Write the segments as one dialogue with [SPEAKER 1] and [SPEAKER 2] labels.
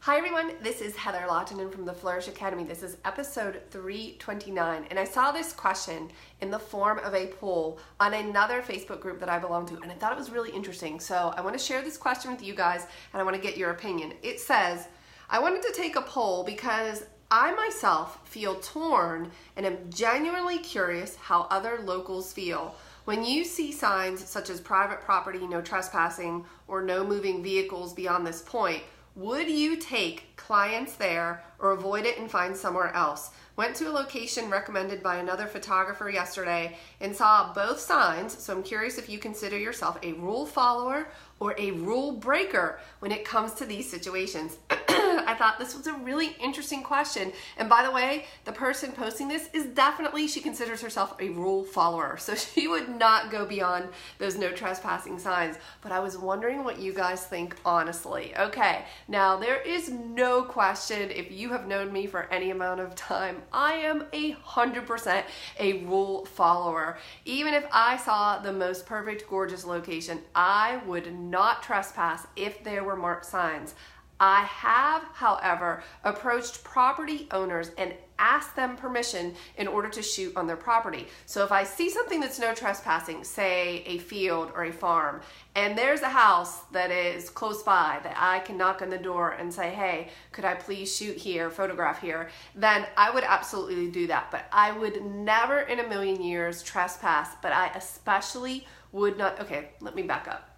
[SPEAKER 1] Hi everyone, this is Heather Lawton from the Flourish.Academy. This is episode 329, and I saw this question in the form of a poll on another Facebook group that I belong to, and I thought it was really interesting. So I want to share this question with you guys, and I want to get your opinion. It says, I wanted to take a poll because I myself feel torn and am genuinely curious how other locals feel. When you see signs such as private property, no trespassing, or no moving vehicles beyond this point, would you take clients there or avoid it and find somewhere else? Went to a location recommended by another photographer yesterday and saw both signs, so I'm curious if you consider yourself a rule follower or a rule breaker when it comes to these situations. I thought this was a really interesting question. And by the way, the person posting this is definitely, she considers herself a rule follower. So she would not go beyond those no trespassing signs. But I was wondering what you guys think honestly. Okay, now there is no question, if you have known me for any amount of time, I am 100% a rule follower. Even if I saw the most perfect, gorgeous location, I would not trespass if there were marked signs. I have, however, approached property owners and asked them permission in order to shoot on their property. So if I see something that's no trespassing, say a field or a farm, and there's a house that is close by that I can knock on the door and say, hey, could I please shoot here, photograph here, then I would absolutely do that. But I would never in a million years trespass, but I especially would not, okay, let me back up.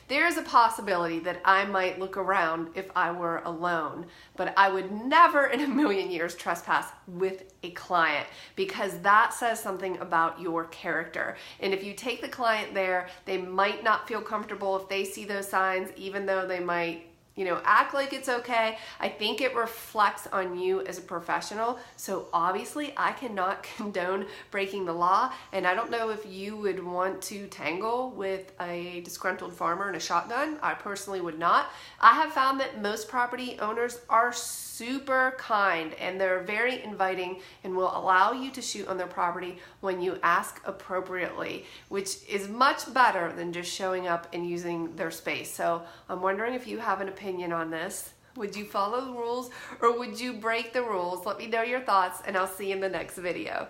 [SPEAKER 1] There's a possibility that I might look around if I were alone, but I would never in a million years trespass with a client, because that says something about your character. And if you take the client there, they might not feel comfortable if they see those signs, even though they might act like it's okay. I think it reflects on you as a professional. So obviously I cannot condone breaking the law, and I don't know if you would want to tangle with a disgruntled farmer and a shotgun. I personally would not. I have found that most property owners are super kind and they're very inviting and will allow you to shoot on their property when you ask appropriately, which is much better than just showing up and using their space. So I'm wondering if you have an opinion on this. Would you follow the rules or would you break the rules? Let me know your thoughts, and I'll see you in the next video.